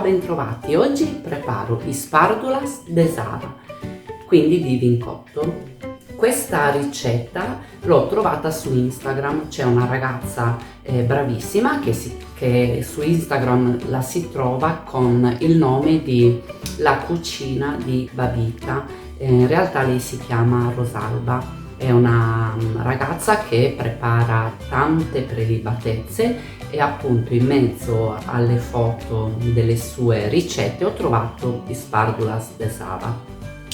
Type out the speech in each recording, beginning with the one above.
bentrovati, oggi preparo gli spardulas de Sava, quindi di vincotto. Questa ricetta l'ho trovata su Instagram, c'è una ragazza bravissima che su Instagram la si trova con il nome di La Cucina di Babita. In realtà lei si chiama Rosalba. È una ragazza che prepara tante prelibatezze e appunto in mezzo alle foto delle sue ricette ho trovato gli spardulas de Sava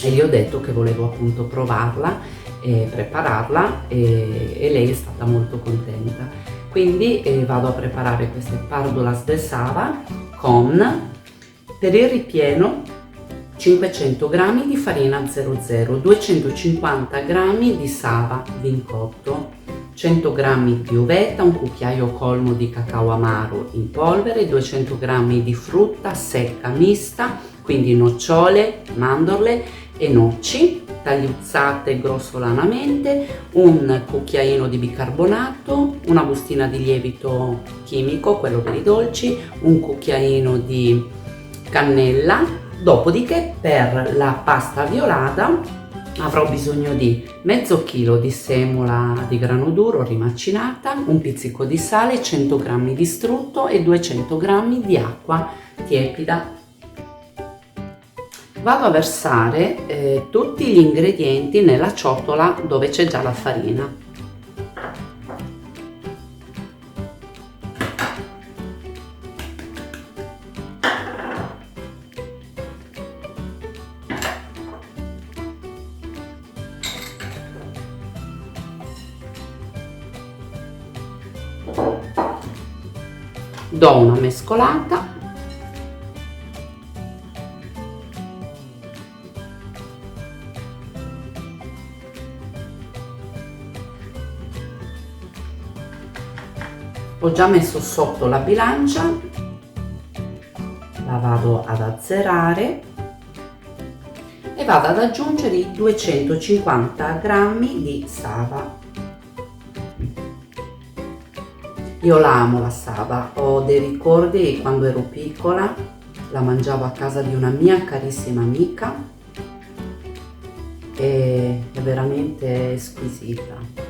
e gli ho detto che volevo appunto provarla e prepararla e lei è stata molto contenta. Quindi vado a preparare queste spardulas de Sava con, per il ripieno, 500 g di farina 00, 250 g di sava vincotto, 100 g di uvetta, un cucchiaio colmo di cacao amaro in polvere, 200 g di frutta secca mista, quindi nocciole, mandorle e noci tagliuzzate grossolanamente, un cucchiaino di bicarbonato, una bustina di lievito chimico, quello per i dolci, un cucchiaino di cannella. Dopodiché per la pasta violata avrò bisogno di mezzo chilo di semola di grano duro rimacinata, un pizzico di sale, 100 g di strutto e 200 g di acqua tiepida. Vado a versare tutti gli ingredienti nella ciotola dove c'è già la farina. Do una mescolata . Ho già messo sotto la bilancia, la vado ad azzerare e vado ad aggiungere i 250 g di sava. Io la amo la sava, ho dei ricordi di quando ero piccola, la mangiavo a casa di una mia carissima amica e è veramente squisita.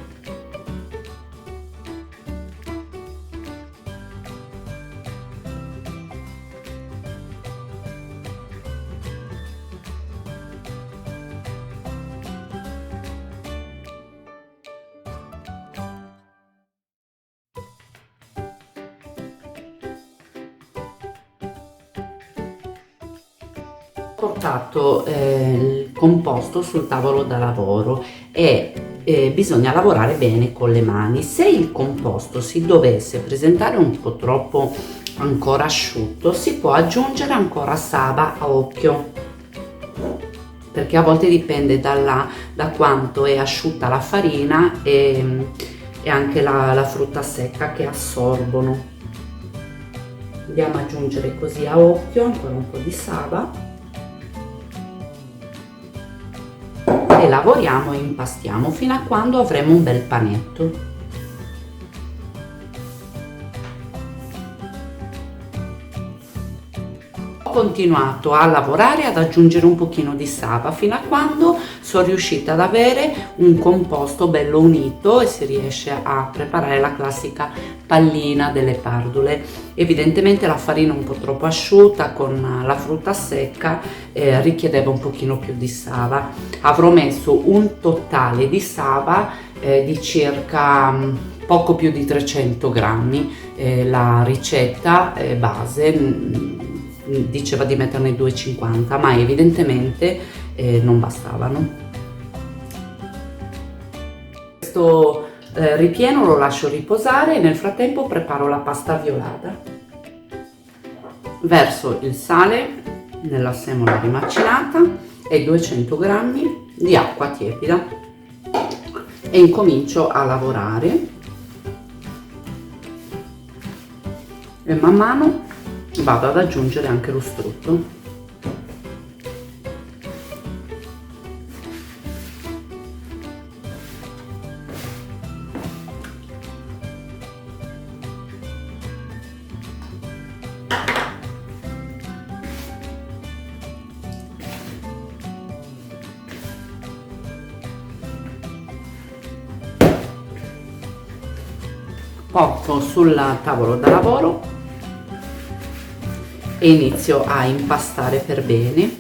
Ho portato il composto sul tavolo da lavoro e bisogna lavorare bene con le mani. Se il composto si dovesse presentare un po' troppo ancora asciutto, si può aggiungere ancora sava a occhio, perché a volte dipende da quanto è asciutta la farina e anche la frutta secca che assorbono. Andiamo ad aggiungere così a occhio ancora un po' di sava e lavoriamo e impastiamo fino a quando avremo un bel panetto. Ho continuato a lavorare ad aggiungere un pochino di sava fino a quando sono riuscita ad avere un composto bello unito e si riesce a preparare la classica pallina delle pardule. Evidentemente la farina un po' troppo asciutta con la frutta secca richiedeva un pochino più di sava. Avrò messo un totale di sava di circa poco più di 300 grammi. La ricetta base diceva di metterne 250, ma evidentemente non bastavano. Questo ripieno lo lascio riposare e nel frattempo preparo la pasta violata. Verso il sale nella semola rimacinata e 200 g di acqua tiepida e incomincio a lavorare e man mano vado ad aggiungere anche lo strutto. porto sul tavolo da lavoro e inizio a impastare per bene.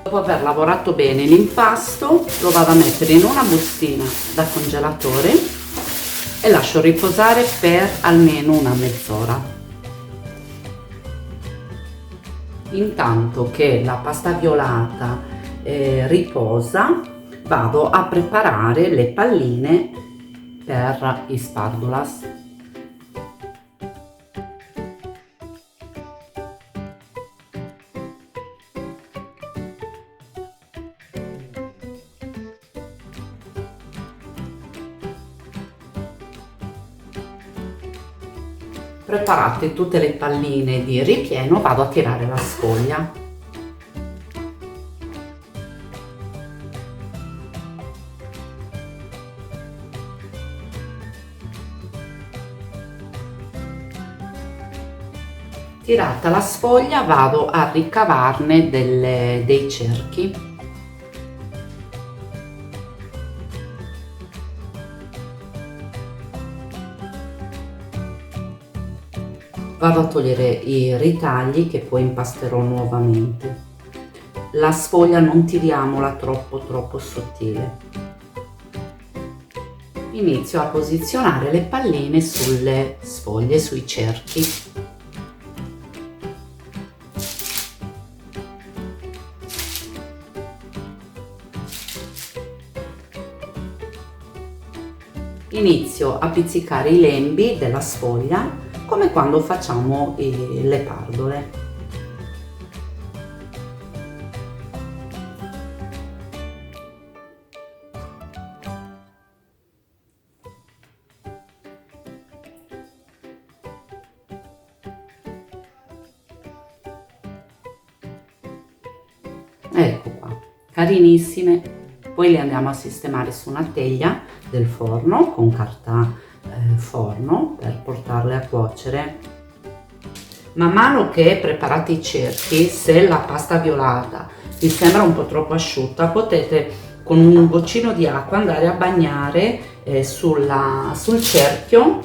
Dopo aver lavorato bene l'impasto lo vado a mettere in una bustina da congelatore e lascio riposare per almeno una mezz'ora. Intanto che la pasta violata riposa, vado a preparare le palline per i spardulas. Preparate tutte le palline di ripieno, vado a tirare la sfoglia. Tirata la sfoglia vado a ricavarne dei cerchi. Vado a togliere i ritagli che poi impasterò nuovamente. La sfoglia non tiriamola troppo sottile. Inizio a posizionare le palline sulle sfoglie, sui cerchi. Inizio a pizzicare i lembi della sfoglia come quando facciamo le pardole. Ecco qua, carinissime. Poi le andiamo a sistemare su una teglia del forno con carta forno per portarle a cuocere. Man mano che preparate i cerchi, se la pasta violata vi sembra un po' troppo asciutta, potete con un goccino di acqua andare a bagnare sul cerchio,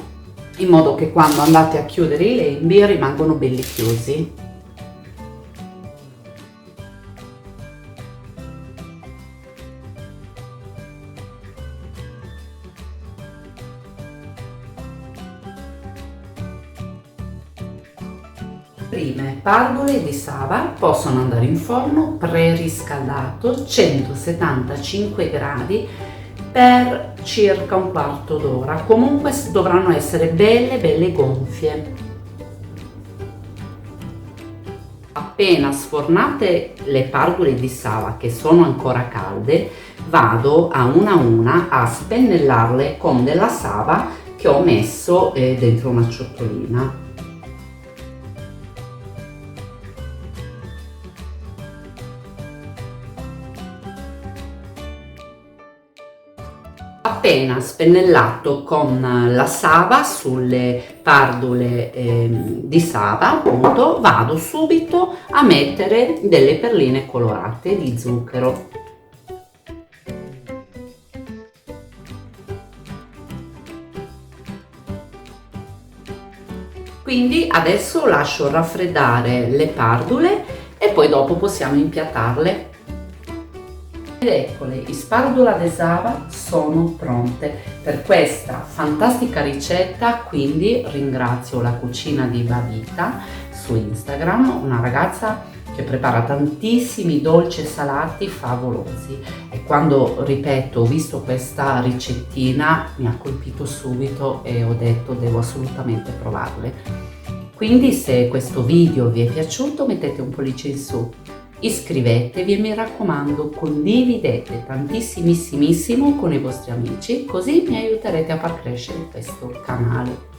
in modo che quando andate a chiudere i lembi rimangono belli chiusi. Prime pardole di Sava possono andare in forno preriscaldato 175 gradi per circa un quarto d'ora. Comunque dovranno essere belle gonfie. Appena sfornate le pardole di Sava, che sono ancora calde, vado a una a spennellarle con della Sava che ho messo dentro una ciotolina. Appena spennellato con la Sava sulle pardole di Sava, appunto, vado subito a mettere delle perline colorate di zucchero. Quindi adesso lascio raffreddare le pardule e poi dopo possiamo impiattarle. Ed eccole, i spardula de Sava sono pronte per questa fantastica ricetta. Quindi ringrazio la cucina di Babita su Instagram, una ragazza che prepara tantissimi dolci e salati favolosi, e quando, ripeto, ho visto questa ricettina mi ha colpito subito e ho detto devo assolutamente provarle. Quindi se questo video vi è piaciuto mettete un pollice in su, iscrivetevi e mi raccomando condividete tantissimissimo con i vostri amici, così mi aiuterete a far crescere questo canale.